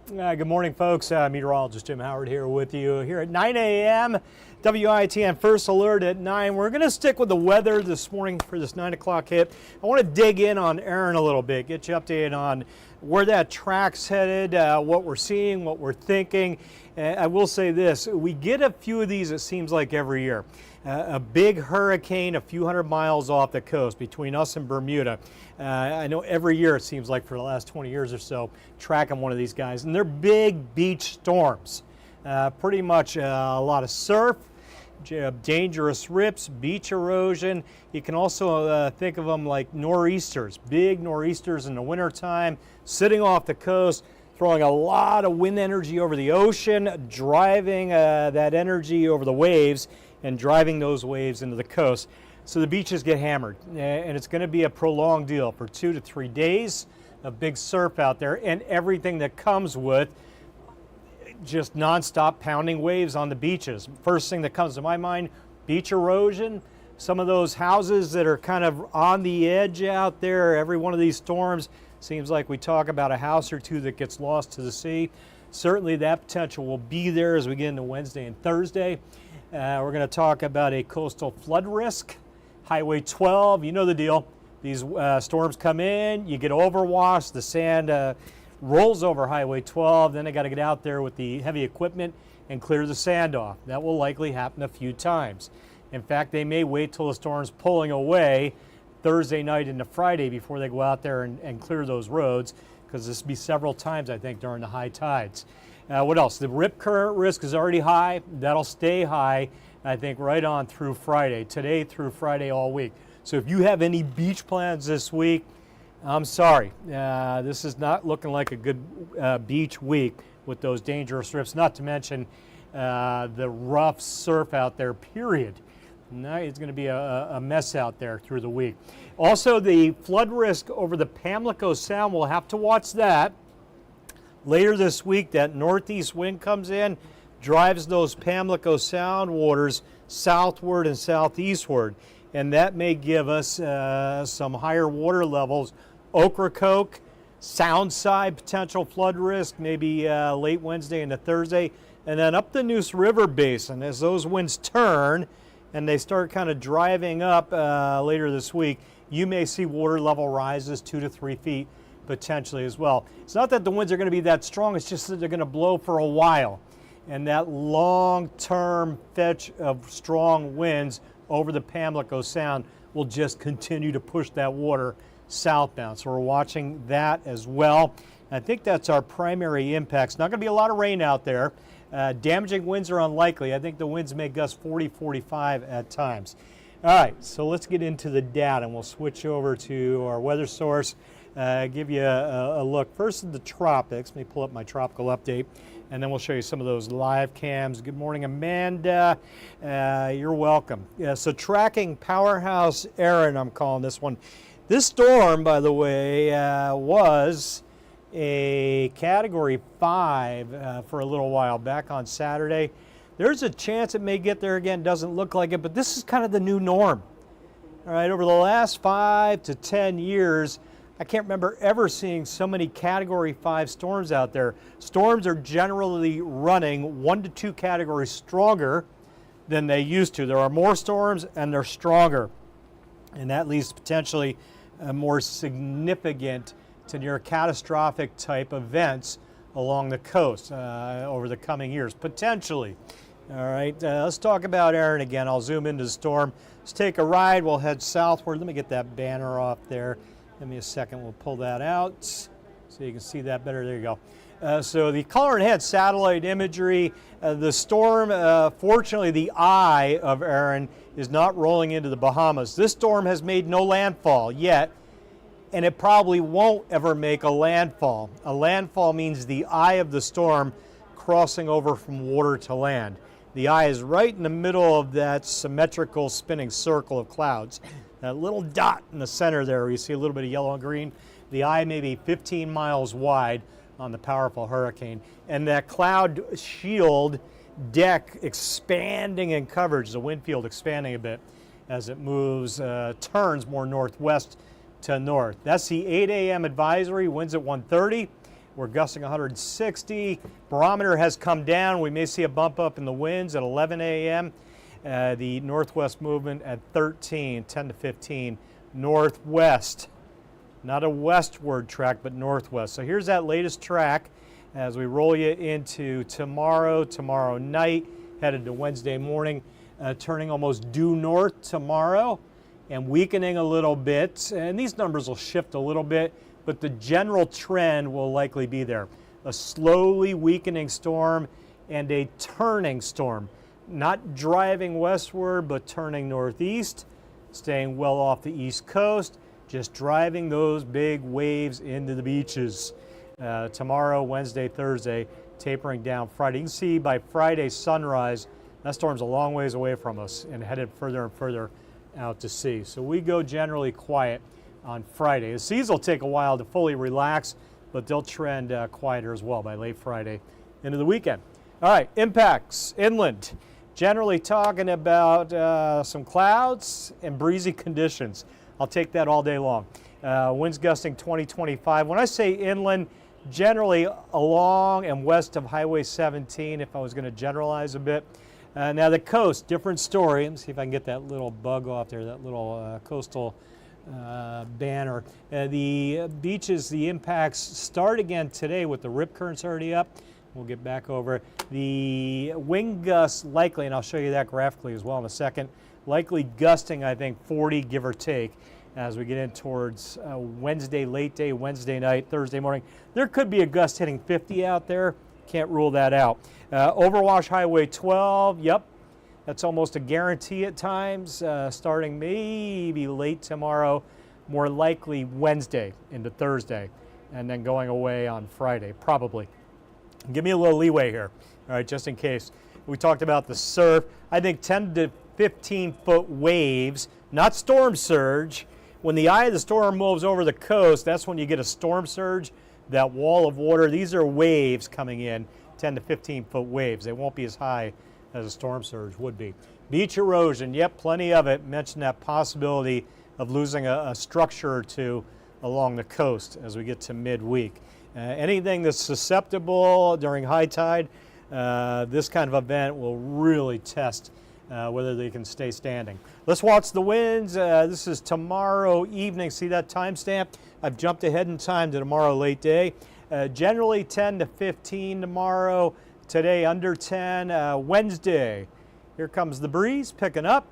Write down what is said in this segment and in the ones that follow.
Good morning, folks. Meteorologist Jim Howard here with you here at 9 a.m. WITN First Alert at 9. We're going to stick with the weather this morning for this 9 o'clock hit. I want to dig in on Erin a little bit, get you updated on where that track's headed, what we're seeing, what we're thinking. I will say this, we get a few of these, it seems like, every year. A big hurricane a few hundred miles off the coast between us and Bermuda. I know every year it seems like for the last 20 years or so, tracking one of these guys. And they're big beach storms. Pretty much a lot of surf, dangerous rips, beach erosion. You can also think of them like nor'easters, big nor'easters in the wintertime, sitting off the coast, throwing a lot of wind energy over the ocean, driving that energy over the waves and driving those waves into the coast. So the beaches get hammered, and it's going to be a prolonged deal for 2 to 3 days of big surf out there and everything that comes with just nonstop pounding waves on the beaches. First thing that comes to my mind, beach erosion. Some of those houses that are kind of on the edge out there, every one of these storms, seems like we talk about a house or two that gets lost to the sea. Certainly that potential will be there as we get into Wednesday and Thursday. We're going to talk about a coastal flood risk. Highway 12, you know the deal. These storms come in, you get overwashed, the sand rolls over Highway 12, then they got to get out there with the heavy equipment and clear the sand off. That will likely happen a few times. In fact, they may wait till the storm's pulling away Thursday night into Friday before they go out there and clear those roads, because this will be several times, I think, during the high tides. What else? The rip current risk is already high. That'll stay high, I think, right on through Friday, today through Friday all week. So if you have any beach plans this week, I'm sorry. This is not looking like a good beach week with those dangerous rips, not to mention the rough surf out there, period. Now it's going to be a mess out there through the week. Also, the flood risk over the Pamlico Sound, we'll have to watch that. Later this week, that northeast wind comes in, drives those Pamlico Sound waters southward and southeastward, and that may give us some higher water levels. Ocracoke, Soundside potential flood risk, maybe late Wednesday into Thursday, and then up the Neuse River Basin as those winds turn and they start kind of driving up later this week, you may see water level rises 2 to 3 feet potentially as well. It's not that the winds are going to be that strong, it's just that they're going to blow for a while. And that long-term fetch of strong winds over the Pamlico Sound will just continue to push that water southbound. So we're watching that as well. I think that's our primary impacts. Not going to be a lot of rain out there. Damaging winds are unlikely. I think the winds may gust 40, 45 at times. All right, so let's get into the data, and we'll switch over to our weather source. Give you a look. First in the tropics. Let me pull up my tropical update, and then we'll show you some of those live cams. Good morning, Amanda. You're welcome. So tracking Powerhouse Erin, I'm calling this one. This storm, by the way, was a Category 5 for a little while back on Saturday. There's a chance it may get there again. Doesn't look like it, but this is kind of the new norm. All right, over the last 5 to 10 years, I can't remember ever seeing so many Category 5 storms out there. Storms are generally running 1 to 2 categories stronger than they used to. There are more storms and they're stronger. And that leads to potentially more significant to near catastrophic type events along the coast over the coming years, potentially. All right, let's talk about Erin again. I'll zoom into the storm. Let's take a ride. We'll head southward. Let me get that banner off there. Give me a second. We'll pull that out so you can see that better. There you go. So the color and head satellite imagery. The storm, fortunately, the eye of Erin is not rolling into the Bahamas. This storm has made no landfall yet, and it probably won't ever make a landfall. A landfall means the eye of the storm crossing over from water to land. The eye is right in the middle of that symmetrical spinning circle of clouds. That little dot in the center there, where you see a little bit of yellow and green, the eye may be 15 miles wide on the powerful hurricane. And that cloud shield deck expanding in coverage, the wind field expanding a bit as it moves, turns more northwest to north. That's the 8 a.m. advisory, winds at 130. We're gusting 160. Barometer has come down. We may see a bump up in the winds at 11 a.m. The northwest movement at 13, 10 to 15. Northwest, not a westward track, but northwest. So here's that latest track as we roll you into tomorrow night, headed to Wednesday morning, turning almost due north tomorrow and weakening a little bit. And these numbers will shift a little bit, but the general trend will likely be there. A slowly weakening storm and a turning storm. Not driving westward, but turning northeast, staying well off the east coast, just driving those big waves into the beaches. Tomorrow, Wednesday, Thursday, tapering down Friday. You can see by Friday sunrise, that storm's a long ways away from us and headed further and further out to sea. So we go generally quiet on Friday. The seas will take a while to fully relax, but they'll trend quieter as well by late Friday into the weekend. All right, impacts inland. Generally talking about some clouds and breezy conditions. I'll take that all day long. Winds gusting 20-25. When I say inland, generally along and west of Highway 17, if I was going to generalize a bit. Now the coast, different story. Let me see if I can get that little bug off there, that little coastal banner. The beaches, the impacts start again today with the rip currents already up. We'll get back over. The wind gusts likely, and I'll show you that graphically as well in a second, likely gusting, I think, 40 give or take as we get in towards Wednesday, late day, Wednesday night, Thursday morning. There could be a gust hitting 50 out there. Can't rule that out. Overwash Highway 12, yep, that's almost a guarantee at times, starting maybe late tomorrow, more likely Wednesday into Thursday, and then going away on Friday, probably. Give me a little leeway here, all right, just in case. We talked about the surf. I think 10 to 15-foot waves, not storm surge. When the eye of the storm moves over the coast, that's when you get a storm surge, that wall of water. These are waves coming in, 10 to 15-foot waves. They won't be as high as a storm surge would be. Beach erosion, yep, plenty of it. Mentioned that possibility of losing a structure or two along the coast as we get to midweek. Anything that's susceptible during high tide, this kind of event will really test whether they can stay standing. Let's watch the winds. This is tomorrow evening. See that timestamp? I've jumped ahead in time to tomorrow late day. Generally 10 to 15 tomorrow. Today under 10. Wednesday, here comes the breeze picking up.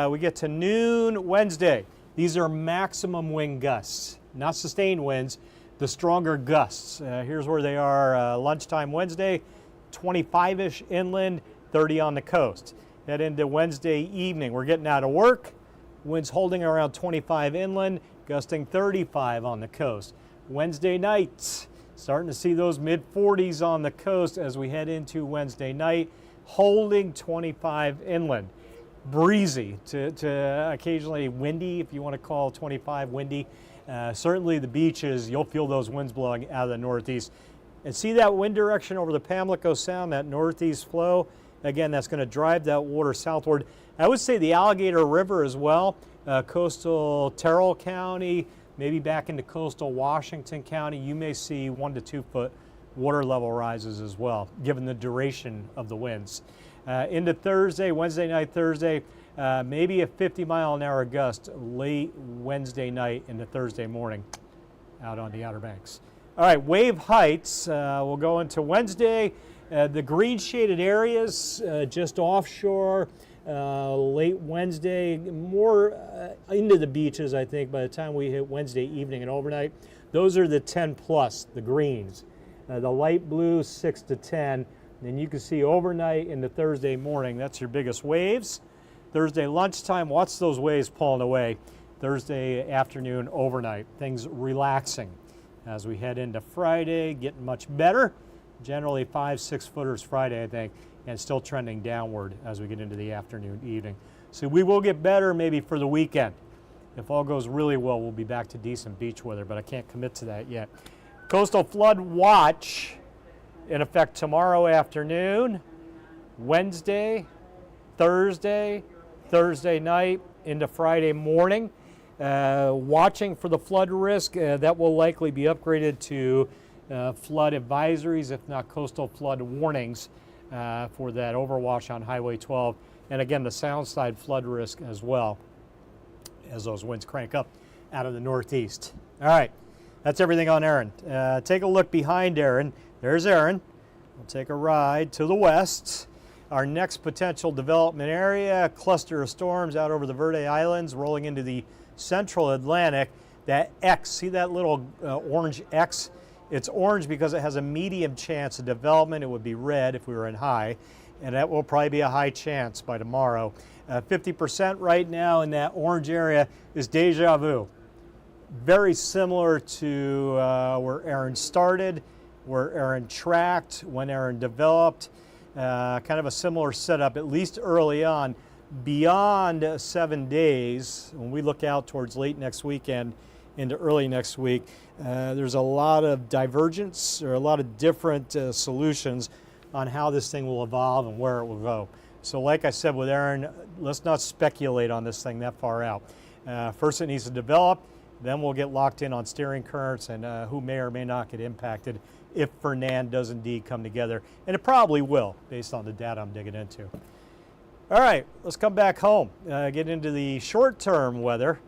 We get to noon Wednesday. These are maximum wind gusts, not sustained winds. The stronger gusts. Here's where they are lunchtime Wednesday, 25-ish inland, 30 on the coast. Head into Wednesday evening. We're getting out of work. Winds holding around 25 inland, gusting 35 on the coast. Wednesday night, starting to see those mid-40s on the coast as we head into Wednesday night, holding 25 inland. Breezy to occasionally windy, if you want to call 25 windy. Certainly the beaches, you'll feel those winds blowing out of the northeast. And see that wind direction over the Pamlico Sound, that northeast flow? Again, that's going to drive that water southward. I would say the Alligator River as well, coastal Terrell County, maybe back into coastal Washington County. You may see 1 to 2 foot water level rises as well, given the duration of the winds. Into Thursday, Wednesday night, Thursday, maybe a 50-mile-an-hour gust late Wednesday night into Thursday morning out on the Outer Banks. All right, wave heights. We'll go into Wednesday. The green shaded areas just offshore, late Wednesday, more into the beaches, I think, by the time we hit Wednesday evening and overnight. Those are the 10 plus, the greens. The light blue, 6 to 10. And you can see overnight into Thursday morning, that's your biggest waves. Thursday lunchtime, watch those waves pulling away. Thursday afternoon, overnight, things relaxing as we head into Friday, getting much better. Generally 5-6 footers Friday, I think, and still trending downward as we get into the afternoon, evening. So we will get better maybe for the weekend. If all goes really well, we'll be back to decent beach weather, but I can't commit to that yet. Coastal flood watch in effect tomorrow afternoon, Wednesday, Thursday, Thursday night into Friday morning. Watching for the flood risk, that will likely be upgraded to flood advisories, if not coastal flood warnings, for that overwash on Highway 12. And again, the sound side flood risk as well as those winds crank up out of the northeast. All right, that's everything on Erin. Take a look behind Erin. There's Erin. We'll take a ride to the west. Our next potential development area, cluster of storms out over the Verde Islands, rolling into the central Atlantic. That X, see that little orange X? It's orange because it has a medium chance of development. It would be red if we were in high, and that will probably be a high chance by tomorrow. 50% right now in that orange area is deja vu. Very similar to where Erin started, where Erin tracked, when Erin developed. Kind of a similar setup, at least early on. Beyond 7 days, when we look out towards late next weekend into early next week, there's a lot of divergence or a lot of different solutions on how this thing will evolve and where it will go. So like I said with Erin, let's not speculate on this thing that far out. First it needs to develop, then we'll get locked in on steering currents and who may or may not get impacted if Fernand does indeed come together. And it probably will, based on the data I'm digging into. All right, let's come back home, get into the short-term weather.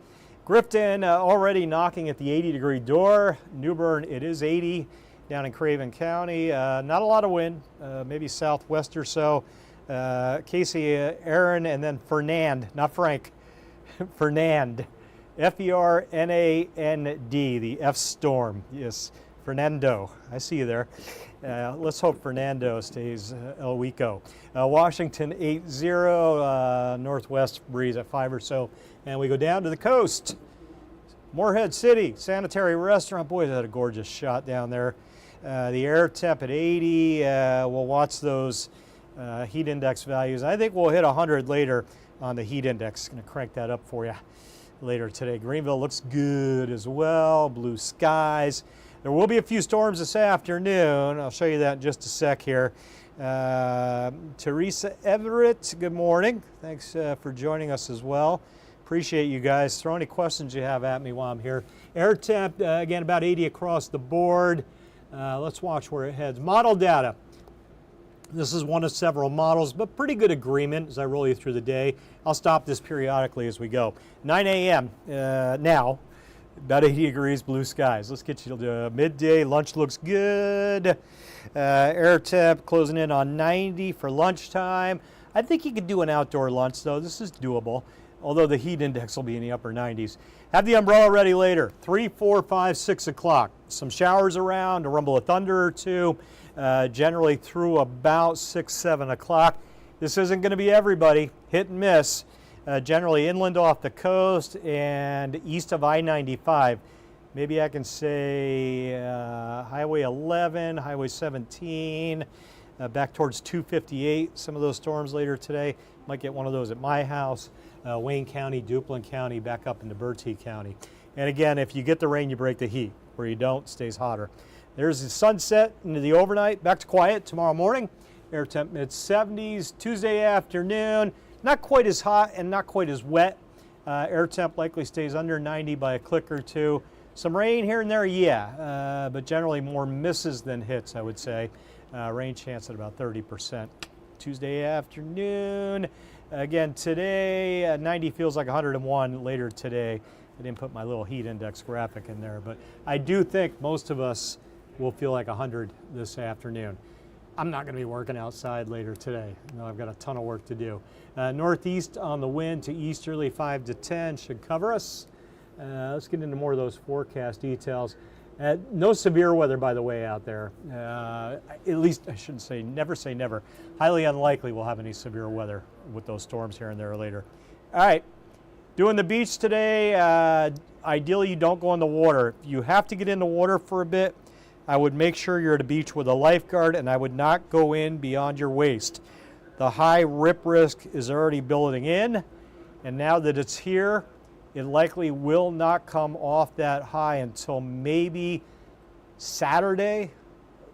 Grifton already knocking at the 80-degree door. New Bern, it is 80 down in Craven County. Not a lot of wind, maybe southwest or so. Casey, Erin, and then Fernand, not Frank, Fernand. F-E-R-N-A-N-D, the F storm. Yes, Fernando. I see you there. Let's hope Fernando stays El Huico. Washington 8-0, northwest breeze at 5 or so. And we go down to the coast. Morehead City, Sanitary Restaurant. Boy, that a gorgeous shot down there. The air temp at 80. We'll watch those heat index values. I think we'll hit 100 later on the heat index. Going to crank that up for you later today. Greenville looks good as well. Blue skies. There will be a few storms this afternoon. I'll show you that in just a sec here. Teresa Everett, good morning. Thanks for joining us as well. Appreciate you guys. Throw any questions you have at me while I'm here. Air temp, again, about 80 across the board. Let's watch where it heads. Model data. This is one of several models, but pretty good agreement as I roll you through the day. I'll stop this periodically as we go. 9 a.m. Now, about 80 degrees, blue skies. Let's get you to midday. Lunch looks good. Air temp closing in on 90 for lunchtime. I think you could do an outdoor lunch, though. This is doable, although the heat index will be in the upper 90s. Have the umbrella ready later. 3, 4, 5, 6 o'clock. Some showers around, a rumble of thunder or two, generally through about 6, 7 o'clock. This isn't going to be everybody. Hit and miss. Generally inland off the coast and east of I-95. Maybe I can say Highway 11, Highway 17, back towards 258. Some of those storms later today. Might get one of those at my house. Wayne County, Duplin County, back up into Bertie County. And again, if you get the rain, you break the heat. Where you don't, stays hotter. There's the sunset into the overnight. Back to quiet tomorrow morning. Air temp mid-70s. Tuesday afternoon. Not quite as hot and not quite as wet. Air temp likely stays under 90 by a click or two. Some rain here and there, yeah, but generally more misses than hits, I would say. Rain chance at about 30%. Tuesday afternoon. Again, today, 90 feels like 101 later today. I didn't put my little heat index graphic in there, but I do think most of us will feel like 100 this afternoon. I'm not going to be working outside later today. I've got a ton of work to do. Northeast on the wind to easterly 5 to 10 should cover us. Let's get into more of those forecast details. No severe weather, by the way, out there. At least I shouldn't say never. Highly unlikely we'll have any severe weather with those storms here and there later. All right, doing the beach today. Ideally, you don't go in the water. If you have to get in the water for a bit, I would make sure you're at a beach with a lifeguard, and I would not go in beyond your waist. The high rip risk is already building in, and now that it's here, it likely will not come off that high until maybe Saturday,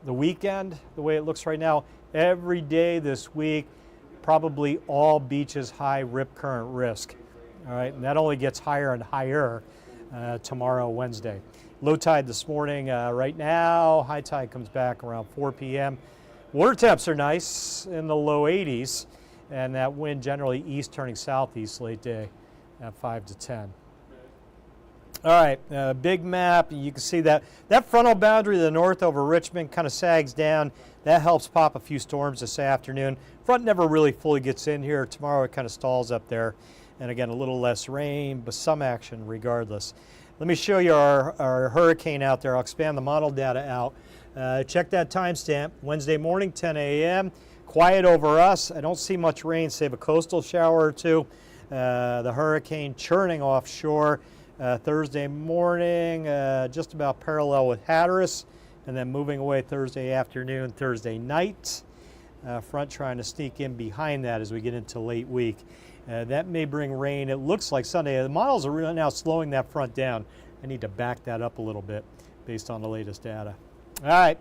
the weekend, the way it looks right now. Every day this week, probably all beaches high rip current risk. All right, and that only gets higher and higher tomorrow, Wednesday. Low tide this morning. Right now, high tide comes back around 4 p.m. Water temps are nice in the low 80s, and that wind generally east turning southeast late day at 5 to 10. All right, big map. You can see that frontal boundary to the north over Richmond kind of sags down. That helps pop a few storms this afternoon. Front never really fully gets in here. Tomorrow it kind of stalls up there. And again, a little less rain, but some action regardless. Let me show you our hurricane out there. I'll expand the model data out. Check that timestamp, Wednesday morning, 10 a.m. Quiet over us. I don't see much rain, save a coastal shower or two. The hurricane churning offshore. Thursday morning, just about parallel with Hatteras, and then moving away Thursday afternoon, Thursday night. Front trying to sneak in behind that as we get into late week. That may bring rain. It looks like Sunday. The models are really now slowing that front down. I need to back that up a little bit based on the latest data. All right.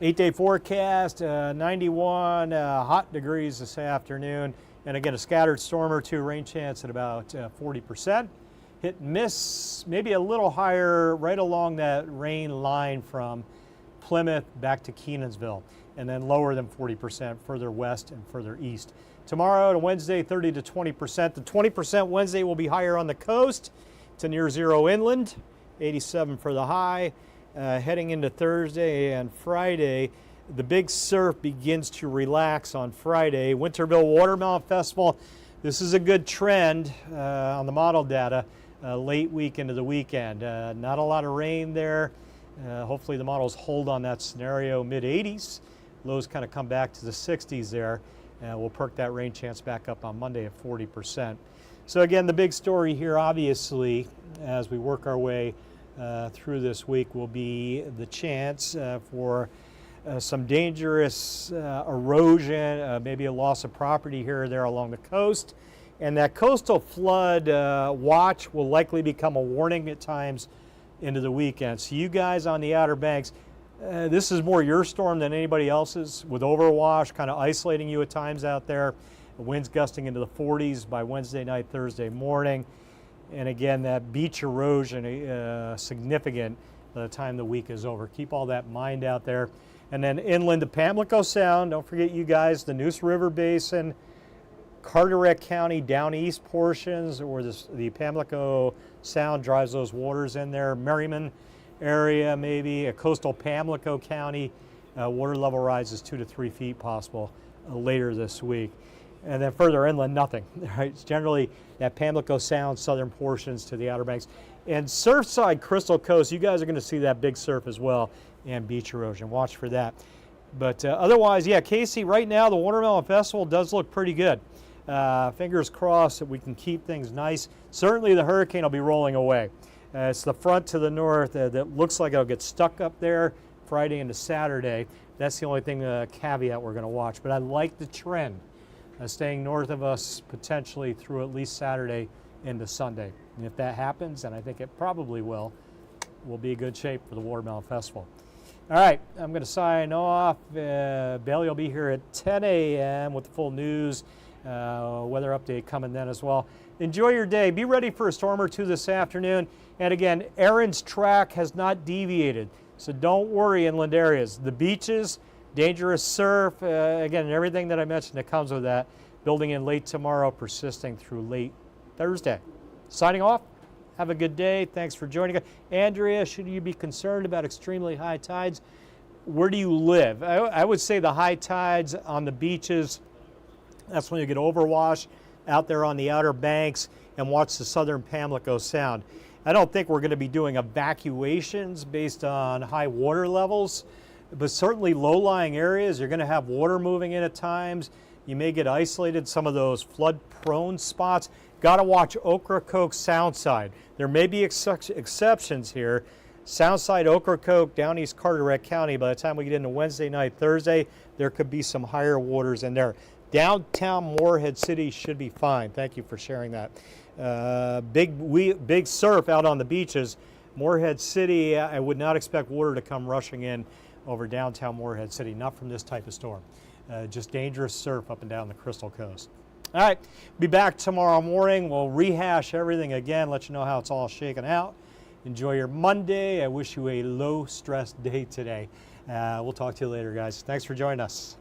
8-day forecast, 91 hot degrees this afternoon. And again, a scattered storm or two, rain chance at about 40%. Hit and miss, maybe a little higher right along that rain line from Plymouth back to Kenansville, and then lower than 40% further west and further east. Tomorrow to Wednesday, 30 to 20%. The 20% Wednesday will be higher on the coast to near zero inland, 87 for the high. Heading into Thursday and Friday, the big surf begins to relax on Friday. Winterville Watermelon Festival, this is a good trend on the model data. Late week into the weekend. Not a lot of rain there. Hopefully the models hold on that scenario, mid-80s. Lows kind of come back to the 60s there. We'll perk that rain chance back up on Monday at 40%. So again, the big story here, obviously, as we work our way through this week, will be the chance for some dangerous erosion, maybe a loss of property here or there along the coast. And that coastal flood watch will likely become a warning at times into the weekend. So you guys on the Outer Banks, this is more your storm than anybody else's, with overwash kind of isolating you at times out there. The winds gusting into the 40s by Wednesday night, Thursday morning. And again, that beach erosion significant by the time the week is over. Keep all that in mind out there. And then inland to Pamlico Sound, don't forget you guys, the Neuse River Basin, Carteret County down east portions where the Pamlico Sound drives those waters in there. Merriman area maybe, a coastal Pamlico County, water level rises 2 to 3 feet possible later this week. And then further inland, nothing. Right? It's generally that Pamlico Sound southern portions to the Outer Banks. And Surfside Crystal Coast, you guys are going to see that big surf as well and beach erosion. Watch for that. But otherwise, yeah, Casey, right now the Watermelon Festival does look pretty good. Fingers crossed that we can keep things nice. Certainly the hurricane will be rolling away. It's the front to the north that looks like it'll get stuck up there Friday into Saturday. That's the only thing, caveat we're going to watch. But I like the trend staying north of us potentially through at least Saturday into Sunday. And if that happens, and I think it probably will, we'll be in good shape for the Watermelon Festival. All right, I'm going to sign off. Bailey will be here at 10 a.m. with the full news. Weather update coming then as well. Enjoy your day. Be ready for a storm or two this afternoon. And again, Erin's track has not deviated, so don't worry inland areas. The beaches, dangerous surf, again, everything that I mentioned that comes with that, building in late tomorrow, persisting through late Thursday. Signing off. Have a good day. Thanks for joining us. Andrea, should you be concerned about extremely high tides? Where do you live? I would say the high tides on the beaches, that's when you get overwash out there on the Outer Banks, and watch the southern Pamlico Sound. I don't think we're going to be doing evacuations based on high water levels, but certainly low-lying areas, you're going to have water moving in at times. You may get isolated, some of those flood-prone spots. Got to watch Ocracoke Soundside. There may be exceptions here. Soundside, Ocracoke, down East Carteret County, by the time we get into Wednesday night, Thursday, there could be some higher waters in there. Downtown Morehead City should be fine. Thank you for sharing that. Big surf out on the beaches. Morehead City, I would not expect water to come rushing in over downtown Morehead City, not from this type of storm. Just dangerous surf up and down the Crystal Coast. All right, be back tomorrow morning. We'll rehash everything again, let you know how it's all shaken out. Enjoy your Monday. I wish you a low stress day today. We'll talk to you later, guys. Thanks for joining us.